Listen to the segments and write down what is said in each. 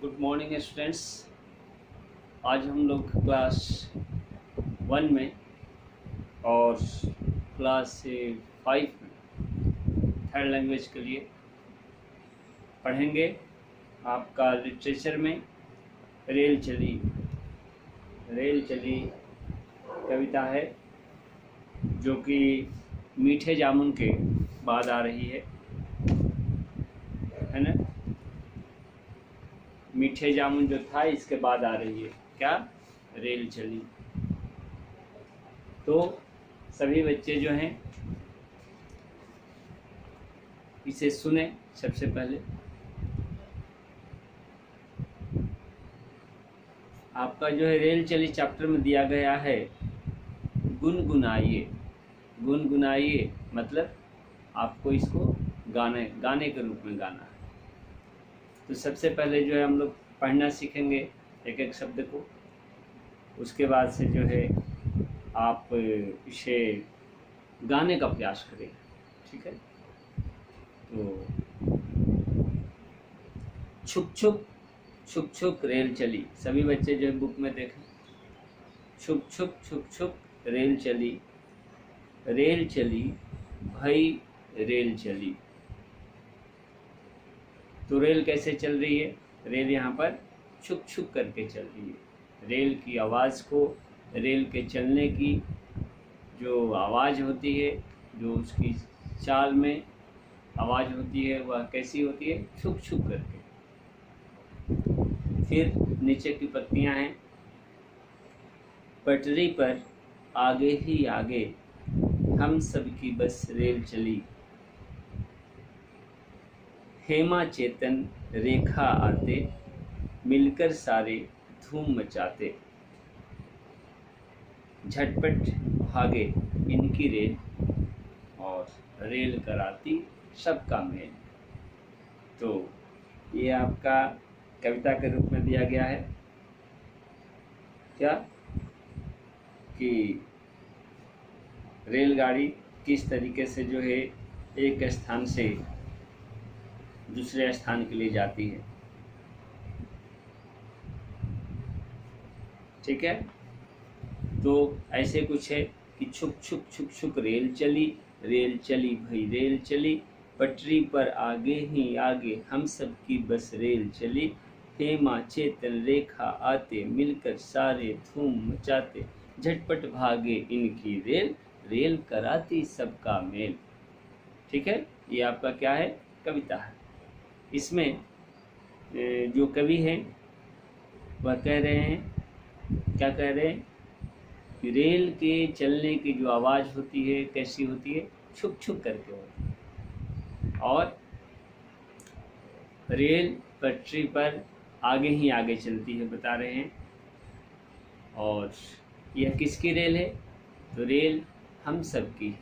Good morning students. आज हम लोग क्लास 1 में और क्लास 5 में थर्ड लैंग्वेज के लिए पढ़ेंगे। आपका लिटरेचर में रेल चली कविता है, जो कि मीठे जामुन के बाद आ रही है ना। मीठे जामुन जो था इसके बाद आ रही है क्या, रेल चली। तो सभी बच्चे जो हैं इसे सुने। सबसे पहले आपका जो है रेल चली चैप्टर में दिया गया है गुनगुनाइए। गुनगुनाइए मतलब आपको इसको गाने के रूप में गाना है। तो सबसे पहले जो है हम लोग पढ़ना सीखेंगे एक एक शब्द को। उसके बाद से जो है आप इसे गाने का प्रयास करें, ठीक है। तो छुक छुक छुक छुक रेल चली। सभी बच्चे जो है बुक में देखें। छुक छुक छुक छुक रेल चली भाई रेल चली। तो रेल कैसे चल रही है? रेल यहाँ पर छुक छुक करके चल रही है। रेल की आवाज़ को, रेल के चलने की जो आवाज़ होती है, जो उसकी चाल में आवाज़ होती है, वह कैसी होती है? छुक छुक करके। फिर नीचे की पंक्तियाँ हैं। पटरी पर आगे ही आगे हम सब की बस रेल चली, हेमा चेतन रेखा आते मिलकर सारे धूम मचाते, झटपट भागे इनकी रेल और रेल कराती सबका मेल। तो ये आपका कविता के रूप में दिया गया है क्या, कि रेलगाड़ी किस तरीके से जो है एक स्थान से दूसरे स्थान के लिए जाती है, ठीक है। तो ऐसे कुछ है कि छुक छुक छुक छुक रेल चली भाई रेल चली, पटरी पर आगे ही आगे हम सब की बस रेल चली, हेमा चेतन रेखा आते मिलकर सारे धूम मचाते, झटपट भागे इनकी रेल रेल कराती सबका मेल। ठीक है, ये आपका क्या है, कविता है। इसमें जो कवि हैं वह कह रहे हैं, क्या कह रहे हैं कि रेल के चलने की जो आवाज़ होती है कैसी होती है? छुक छुक करके होती है। और रेल पटरी पर आगे ही आगे चलती है, बता रहे हैं। और यह किसकी रेल है? तो रेल हम सब की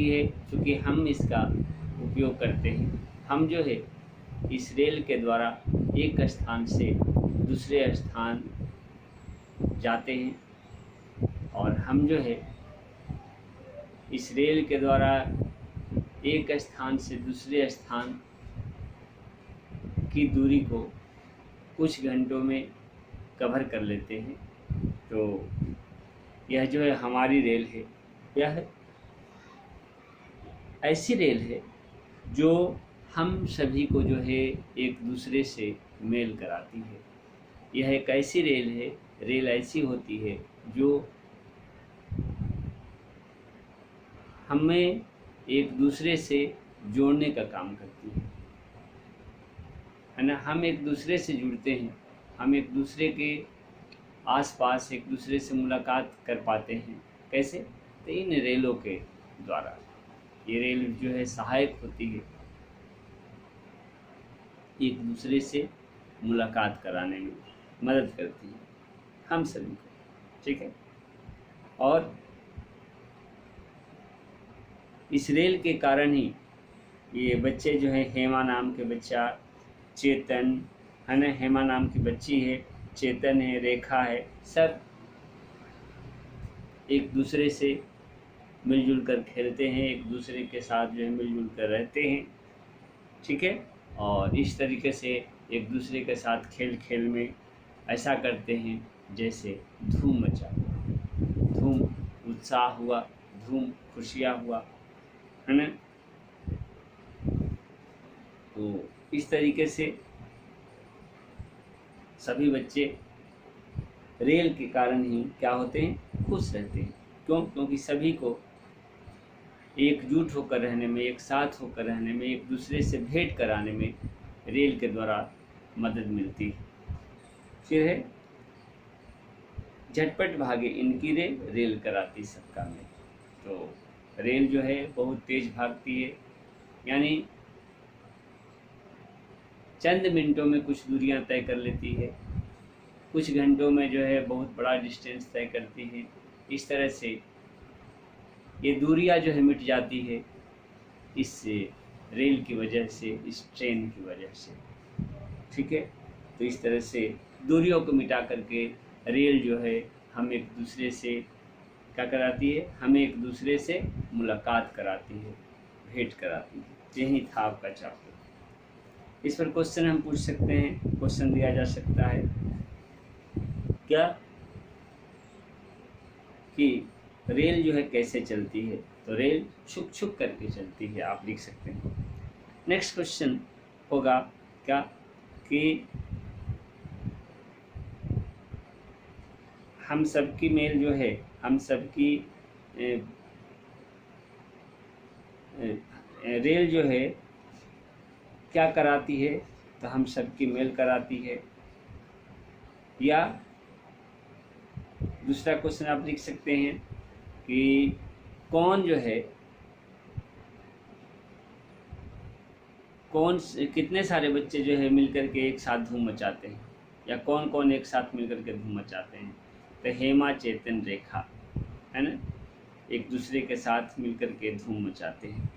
है, क्योंकि हम इसका उपयोग करते हैं। हम जो है इस रेल के द्वारा एक स्थान से दूसरे स्थान जाते हैं, और हम जो है इस रेल के द्वारा एक स्थान से दूसरे स्थान की दूरी को कुछ घंटों में कवर कर लेते हैं। तो यह जो है हमारी रेल है। यह ऐसी रेल है जो हम सभी को जो है एक दूसरे से मेल कराती है। यह एक ऐसी रेल है, रेल ऐसी होती है जो हमें एक दूसरे से जोड़ने का काम करती है ना। हम एक दूसरे से जुड़ते हैं, हम एक दूसरे के आसपास एक दूसरे से मुलाकात कर पाते हैं। कैसे? तो इन रेलों के द्वारा। ये रेल जो है सहायक होती है एक दूसरे से मुलाकात कराने में, मदद करती है हम सभी को, ठीक है। और इस रेल के कारण ही ये बच्चे जो है, हेमा नाम के बच्चा, चेतन है ना, हेमा नाम की बच्ची है, चेतन है, रेखा है, सब एक दूसरे से मिलजुल कर खेलते हैं, एक दूसरे के साथ जो है मिलजुल कर रहते हैं, ठीक है। और इस तरीके से एक दूसरे के साथ खेल खेल में ऐसा करते हैं जैसे धूम मचा हुआ, धूम उत्साह हुआ, धूम खुशियाँ हुआ, है ना। तो इस तरीके से सभी बच्चे रेल के कारण ही क्या होते हैं, खुश रहते हैं। क्यों? क्योंकि सभी को एकजुट होकर रहने में, एक साथ होकर रहने में, एक दूसरे से भेंट कराने में रेल के द्वारा मदद मिलती है। फिर है झटपट भागे इनकी रेल, रेल कराती सबका मेल। तो रेल जो है बहुत तेज भागती है, यानी चंद मिनटों में कुछ दूरियां तय कर लेती है, कुछ घंटों में जो है बहुत बड़ा डिस्टेंस तय करती है। इस तरह से ये दूरियां जो है मिट जाती है इससे, रेल की वजह से, इस ट्रेन की वजह से। ठीक है, तो इस तरह से दूरियों को मिटा करके रेल जो है हम एक दूसरे से क्या कराती है, हमें एक दूसरे से मुलाकात कराती है, भेंट कराती है। यही था आपका चैप्टर। इस पर क्वेश्चन हम पूछ सकते हैं, क्वेश्चन दिया जा सकता है क्या कि रेल जो है कैसे चलती है, तो रेल छुक छुक करके चलती है, आप लिख सकते हैं। नेक्स्ट क्वेश्चन होगा क्या कि हम सबकी मेल जो है, हम सबकी रेल जो है क्या कराती है, तो हम सबकी मेल कराती है। या दूसरा क्वेश्चन आप लिख सकते हैं कि कौन जो है, कितने सारे बच्चे जो है मिलकर के एक साथ धूम मचाते हैं, या कौन कौन एक साथ मिलकर के धूम मचाते हैं, तो हेमा, चेतन, रेखा, है ना, एक दूसरे के साथ मिलकर के धूम मचाते हैं।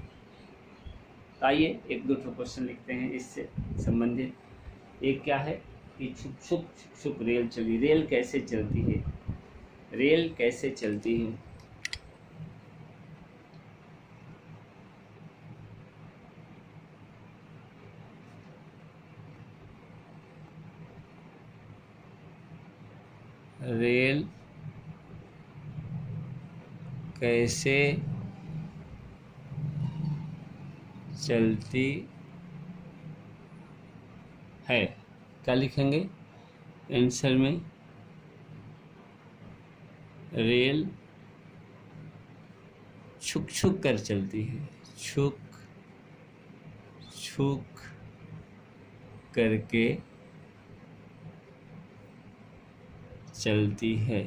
तो आइए एक दो क्वेश्चन लिखते हैं इससे संबंधित। एक क्या है कि छुक छुक छुक छुक रेल चली, रेल कैसे चलती है, रेल कैसे चलती है। रेल कैसे चलती है, क्या लिखेंगे आंसर में, रेल छुक छुक कर चलती है, छुक छुक करके चलती है।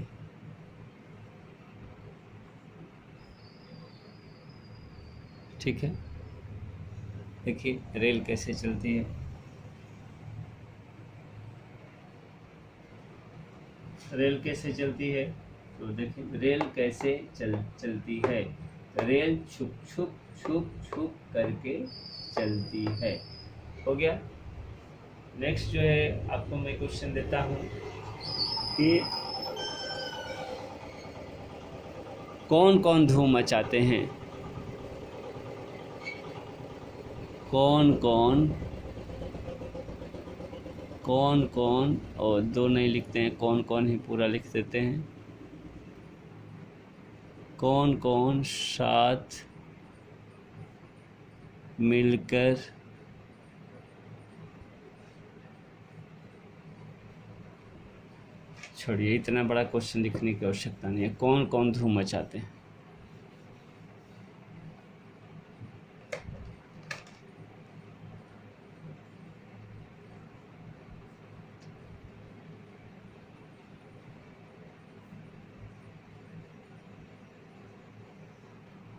ठीक है, देखिए रेल कैसे चलती है। रेल कैसे चलती है, तो देखिए रेल कैसे चलती है, रेल छुक छुक छुक छुक करके चलती है। हो गया। नेक्स्ट जो है आपको मैं क्वेश्चन देता हूँ कि कौन कौन धूम मचाते हैं, कौन कौन कौन कौन, और दो नहीं लिखते हैं, कौन कौन ही पूरा लिख देते हैं। कौन कौन साथ मिलकर छोड़िए, इतना बड़ा क्वेश्चन लिखने की आवश्यकता नहीं है। कौन कौन धूम मचाते हैं,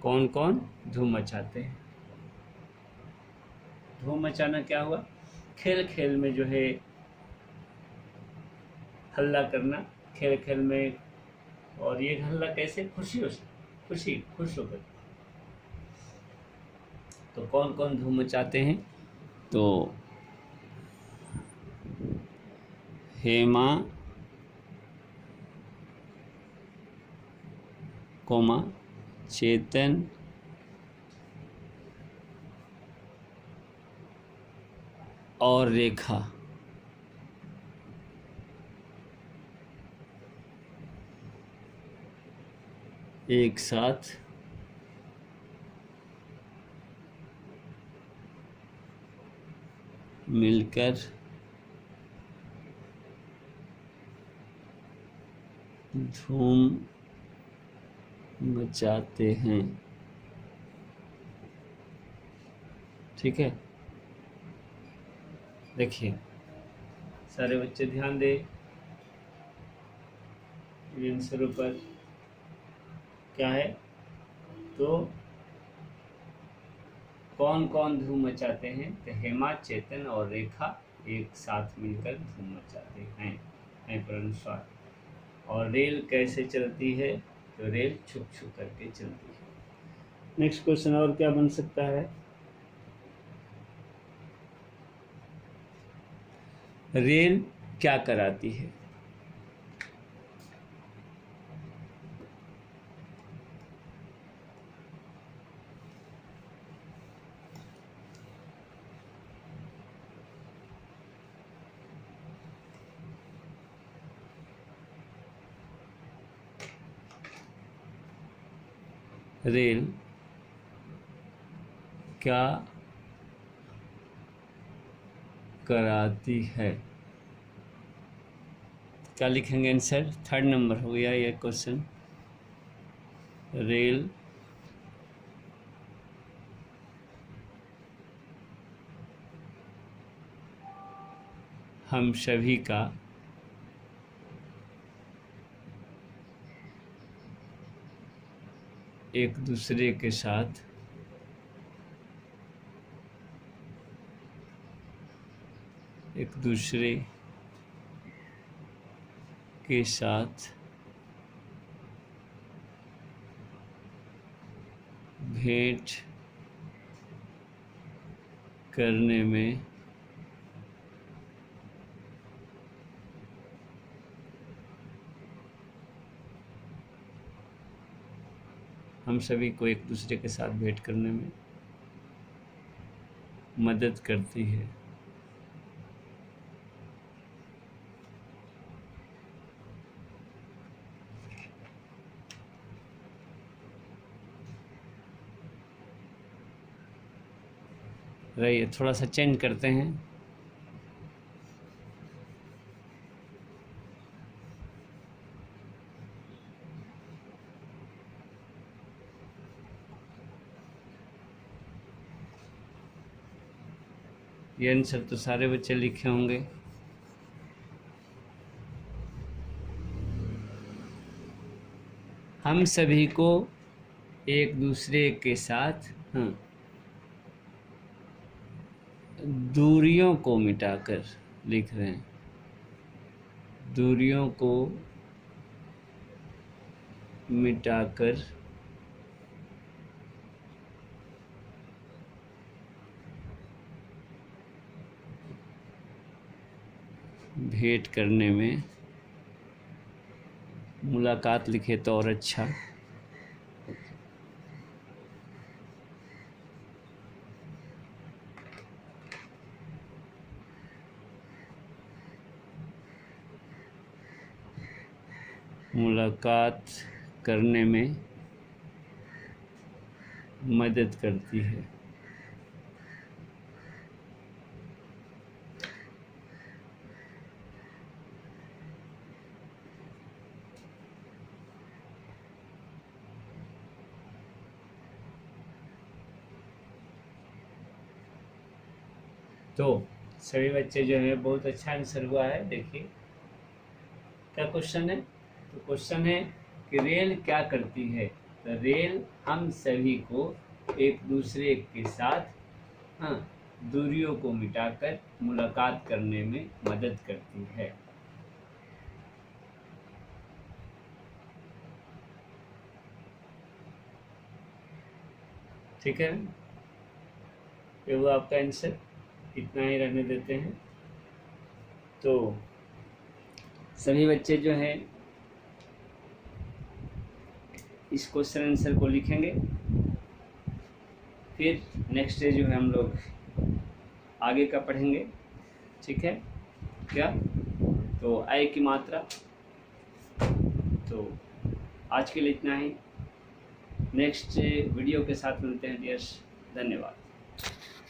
कौन कौन धूम मचाते हैं। धूम मचाना क्या हुआ, खेल खेल में जो है हल्ला करना, खेल खेल में। और ये हल्ला कैसे, खुशियों से, खुश होकर। तो कौन कौन धूम मचाते हैं, तो हेमा, कोमा, चेतन, और रेखा एक साथ मिलकर धूम मचाते हैं। ठीक है, देखिए सारे बच्चे ध्यान दें आंसरों पर। क्या है तो कौन कौन धूम मचाते हैं? तो हेमा, चेतन और रेखा एक साथ मिलकर धूम मचाते हैं पर अनुस्वार। और रेल कैसे चलती है? तो रेल छुक छुक करके चलती है। नेक्स्ट क्वेश्चन और क्या बन सकता है? रेल क्या कराती है? रेल क्या कराती है? क्या लिखेंगे आंसर? थर्ड नंबर हो गया ये क्वेश्चन। रेल हम सभी का एक दूसरे के साथ भेंट करने में हम सभी को एक दूसरे के साथ भेंट करने में मदद करती है। रहिए थोड़ा सा चेंज करते हैं। ये आंसर तो सारे बच्चे लिखे होंगे। हम सभी को एक दूसरे के साथ दूरियों को मिटाकर, लिख रहे हैं, दूरियों को मिटाकर भेंट करने में, मुलाकात लिखे तो और अच्छा। मुलाकात करने में मदद करती है। तो सभी बच्चे जो है बहुत अच्छा आंसर हुआ है। देखिए क्या क्वेश्चन है? तो क्वेश्चन है कि रेल क्या करती है? तो रेल हम सभी को एक दूसरे के साथ दूरियों को मिटाकर मुलाकात करने में मदद करती है। ठीक है, ये वो आपका आंसर। इतना ही रहने देते हैं। तो सभी बच्चे जो हैं इस क्वेश्चन आंसर को लिखेंगे। फिर नेक्स्ट डे जो है हम लोग आगे का पढ़ेंगे। ठीक है क्या? तो आय की मात्रा। तो आज के लिए इतना ही, नेक्स्ट वीडियो के साथ मिलते हैं डियर्स, धन्यवाद।